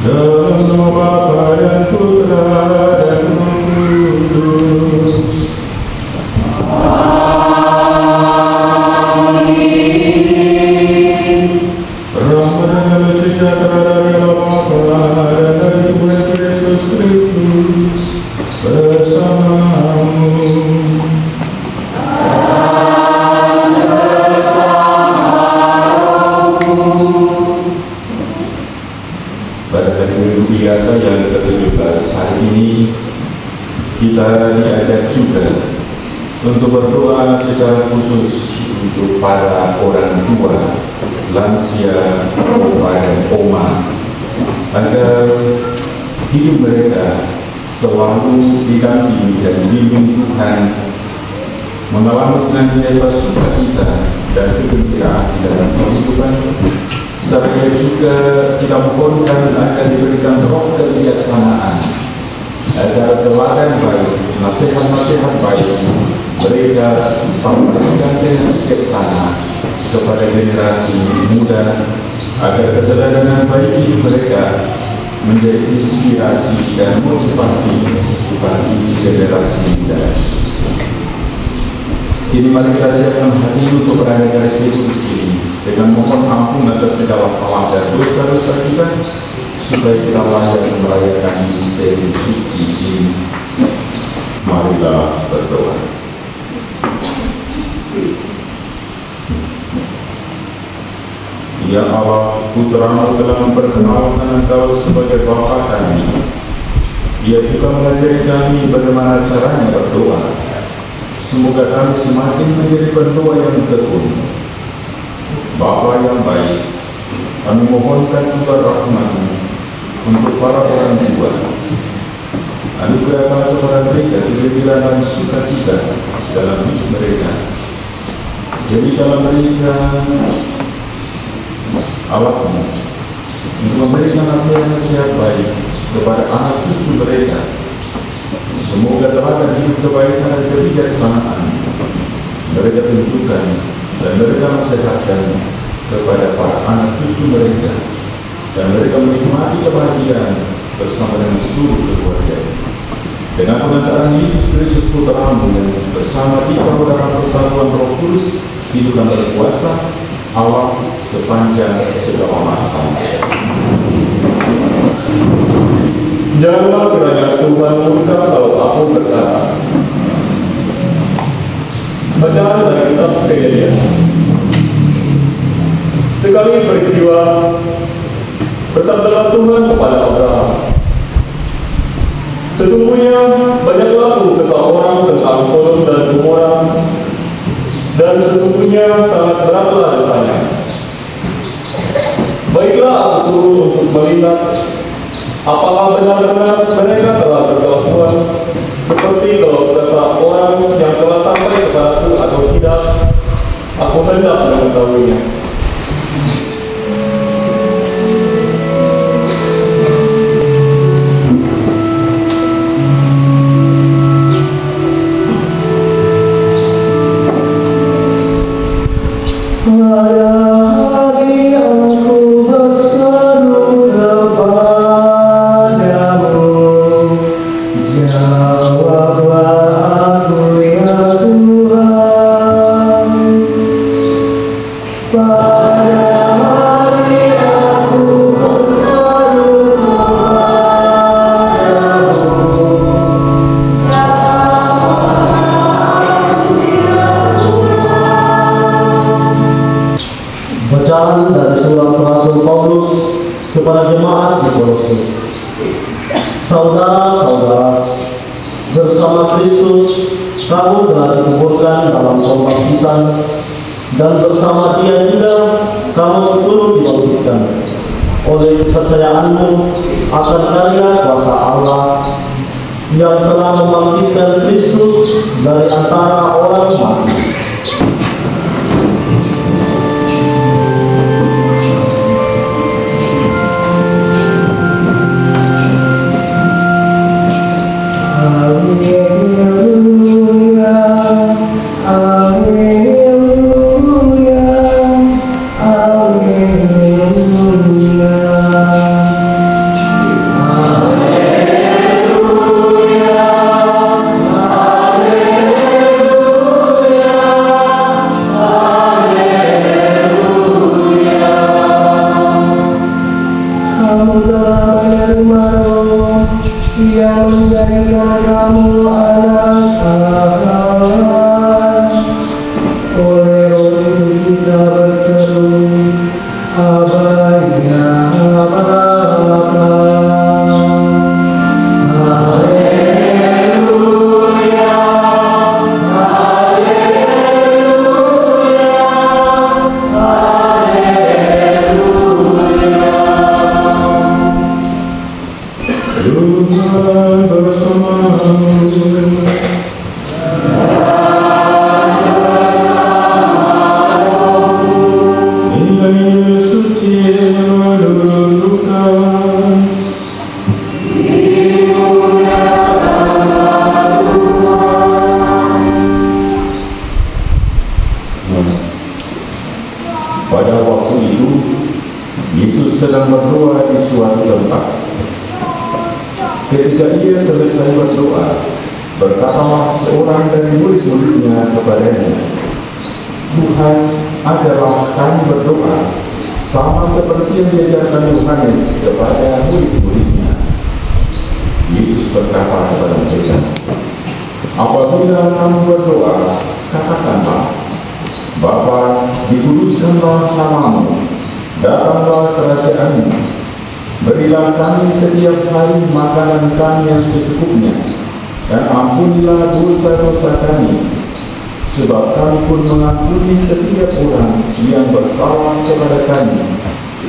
Dalam nama Bapa dan Putra dan Roh Kudus. Rahmat dan sejahtera dari Allah Bapa dan dari Tuhan Yesus Kristus bersamamu. Pada hari Minggu biasa yang ke-17 hari ini kita diajak juga untuk berdoa secara khusus untuk para orang tua, lansia, opa dan oma, agar hidup mereka selalu didampingi dan dibimbing Tuhan, mengalami senantiasa sukacita dan kegembiraan di dalam kehidupan. Serta juga kita mohonkan agar diberikan roh kebijaksanaan, agar teladan baik, nasihat-nasihat baik mereka sampaikan dengan bijaksana kepada generasi muda, agar keteladanan baik hidup mereka menjadi inspirasi dan motivasi bagi generasi muda. Kini mari kita siapkan hati untuk berada di sini dengan mohon ampun atas segala salah dan dosa-dosa kita, supaya kita layak merayakan misteri suci ini. Marilah berdoa. Ya Allah, Putra-Mu telah memperkenalkan Engkau sebagai Bapa kami. Dia juga mengajari kami bagaimana caranya berdoa. Semoga kami semakin menjadi pendoa yang tekun. Bapa yang baik, kami mohonkan juga rahmat-Mu untuk para orang tua. Anugerahkan kepada mereka kegembiraan dan sukacita dalam hidup mereka. Jadi dalam mereka alat-Mu untuk memberikan nasihat-nasihat baik kepada anak cucu mereka. Semoga teladan hidup kebaikan dan kebijaksanaan mereka tunjukkan dan mereka nasihatkan kepada para anak cucu mereka, dan mereka menikmati kebahagiaan bersama dengan seluruh keluarga. Dengan pengantaran Yesus Kristus Putra-Mu yang bersama kita dalam persatuan Roh Kudus hidup dan berkuasa Allah sepanjang segala masa. Janganlah kiranya Tuhan murka kalau aku berkata. Bacaan dari kitab Kejadian. Sekali peristiwa, bersabdalah Tuhan kepada Abraham, sesungguhnya banyaklah keluh kesah orang tentang Sodom dan Gomora, dan sesungguhnya sangat beratlah dosanya. Baiklah aku turun untuk melihat apakah benar-benar mereka telah berkelakuan seperti keluh kesah orang yang telah sampai kepadaku atau tidak. Aku hendak mengetahuinya. Bacaan dari surat Rasul Paulus kepada jemaat di Kolose. Saudara-saudara, bersama Kristus kamu telah dikuburkan dalam pembaptisan, dan bersama Dia juga kamu turut dibangkitkan oleh kepercayaanmu akan karya kuasa Allah yang telah membangkitkan Kristus dari antara orang mati. kamu telah menerima Roh yang menjadikan kamu anak-anak. Oleh Roh itu kita berseru, Aba ya Bapa. Pada waktu itu, Yesus sedang berdoa di suatu tempat. Ketika ia selesai berdoa, berkatalah seorang dari murid-muridnya kepadanya, Tuhan, ajarlah kami berdoa, sama seperti yang diajarkan Yohanes kepada murid-muridnya. Yesus berkata kepada mereka, apabila kamu berdoa, katakanlah, Bapa, dikuduskanlah namamu, datanglah kerajaan-Mu, berilah kami setiap hari makanan kami yang secukupnya, dan ampunilah dosa-dosa kami, sebab kami pun mengampuni setiap orang yang bersalah kepada kami,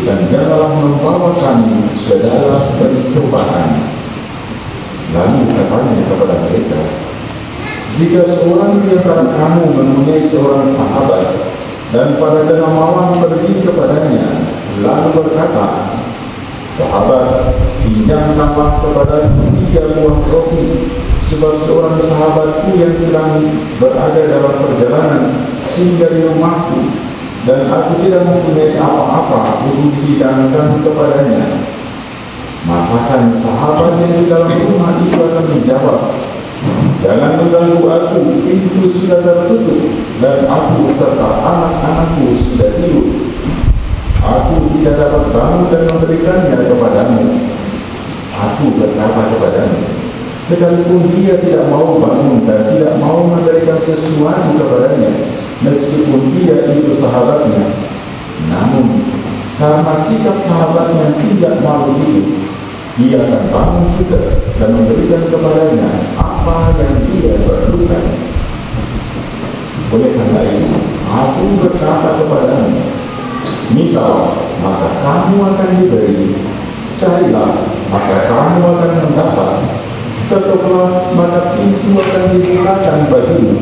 dan janganlah membawa kami ke dalam pencobaan. Lalu katanya kepada mereka, jika seorang di antara kamu mempunyai seorang sahabat, dan pada tengah malam pergi kepadanya, lalu berkata, sahabat, pinjamkanlah kepadaku 3 buah roti, sebab seorang sahabatku yang sedang berada dalam perjalanan singgah di rumahku, dan aku tidak mempunyai apa-apa untuk dihidangkan kepadanya. Masakan sahabat yang di dalam rumah itu akan menjawab, jangan mengganggu aku, pintu sudah tertutup, dan aku serta anak-anakku sudah tidur. Aku tidak dapat bangun dan memberikannya kepadamu. Aku berkata kepadamu, sekalipun dia tidak mau bangun dan tidak mau memberikan sesuatu kepadanya, meskipun dia itu sahabatnya, namun karena sikap sahabatnya tidak mau itu, dia akan bangun juga dan memberikan kepadanya apa yang dia perlukan. Oleh karena itu, aku berkata kepadamu, mintalah, maka kamu akan diberi, carilah, maka kamu akan mendapat, ketoklah, maka pintu akan dibukakan bagimu.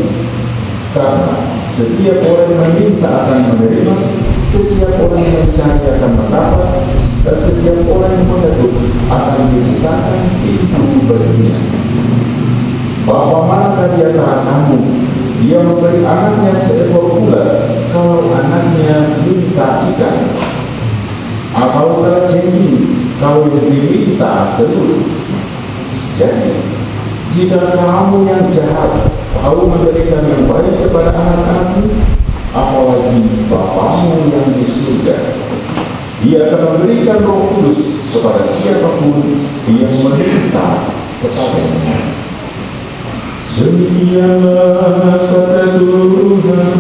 Karena setiap orang yang meminta akan menerima, setiap orang yang mencari akan mendapat, dan setiap orang yang mengetuk akan dibukakan pintu baginya. Bapa manakah di antara kamu dia memberi anaknya seekor ular kalau anaknya minta ikan, atau kalajengking kalau diminta telur? Jadi, jika kamu yang jahat tahu memberikan yang baik kepada anak-anakmu, apalagi Bapamu yang di surga, Dia akan memberikan Roh Kudus kepada siapapun yang meminta kepadanya. Demikianlah sabda Tuhan.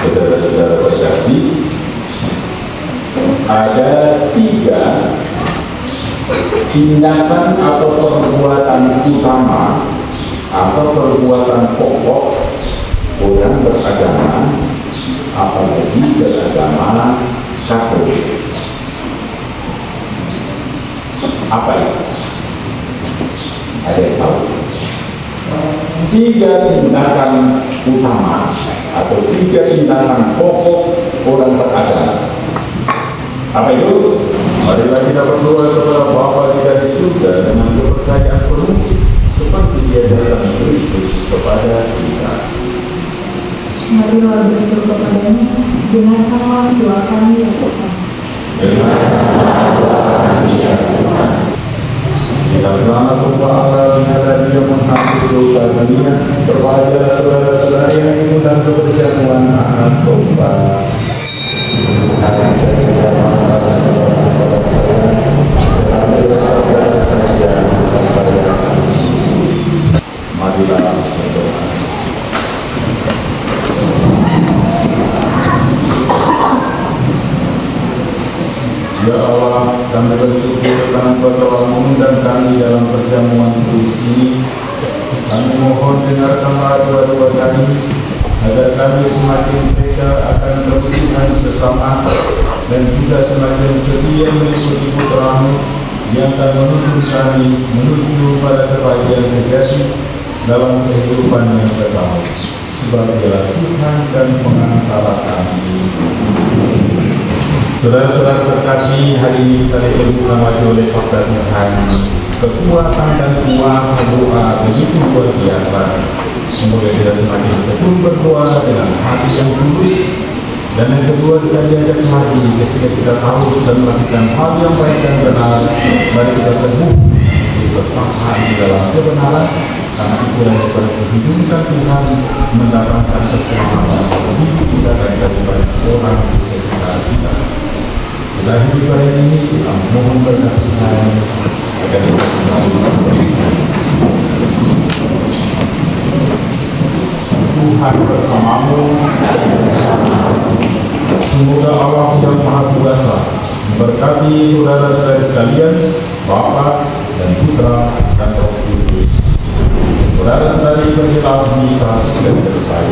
Saudara-saudara terkasih, ada 3 tindakan atau perbuatan utama atau perbuatan pokok orang beragama, apalagi beragama Katolik. Apa itu? Ada yang tahu? 3 tindakan utama atau 3 tindakan pokok orang beragama. Apa itu? Marilah kita berdoa kepada Bapa kita di surga dengan kepercayaan penuh seperti diajarkan Kristus kepada kita. Marilah berseru kepadanya, dengarkanlah doa kami ya Tuhan. dengan kekuatan ya Tuhan. Bila selama Tuhan Allah nyata dia menghapus dosa dunia, berbahagialah saudara-saudara yang ikut dan keperjamuan anak domba. Marilah berdoa. Ya Allah, kami bersyukur karena Engkau mengundang kami dalam perjamuan kudus ini. Kami mohon dengarkanlah doa-doa kami, agar kami semakin tega akan kebutuhan bersama dan juga semakin setia mengikuti putra-Mu yang akan menuntun kami menuju pada kebahagiaan sejati dalam kehidupan yang kekal. Sebab Dialah Tuhan dan Pengantara kami. Saudara-saudara terkasih, hari ini kita diperlukan wajib oleh sabda Tuhan. Kekuatan dan kuasa doa begitu luar biasa. Semoga kita semakin tekun berdoa dengan hati yang tulus. Dan yang kedua, kita diajak lagi ketika kita tahu dan melakukan hal yang baik dan benar, mari kita teguh bertahan di dalam kebenaran, karena itu yang dapat kehidupan Tuhan mendapatkan keselamatan bagi kita dan daripada orang di sekitar kita. Dalam hidup ini kita mohon berkat Tuhan agar kita selalu Tuhan bersamamu. Semoga Allah yang Maha Kuasa memberkati saudara-saudara sekalian, Bapa dan Putra dan Roh Kudus. Saudara-saudari, pergilah misa sudah selesai.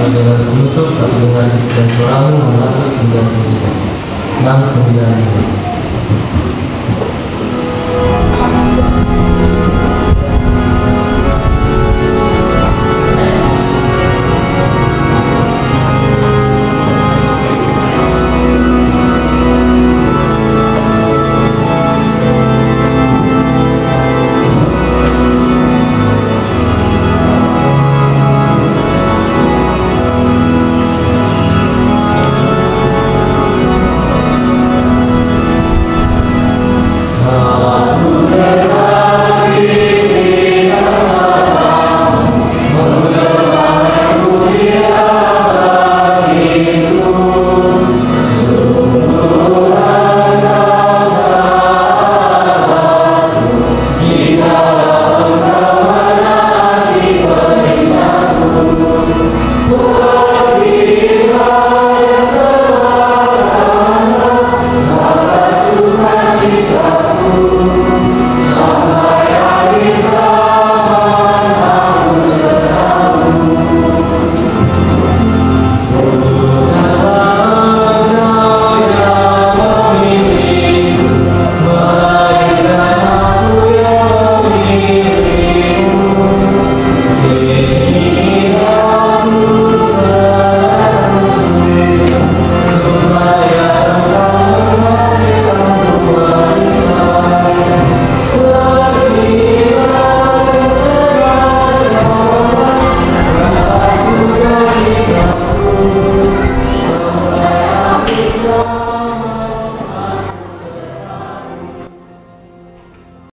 Adalah penutup tapi dengan istilah kurang 695.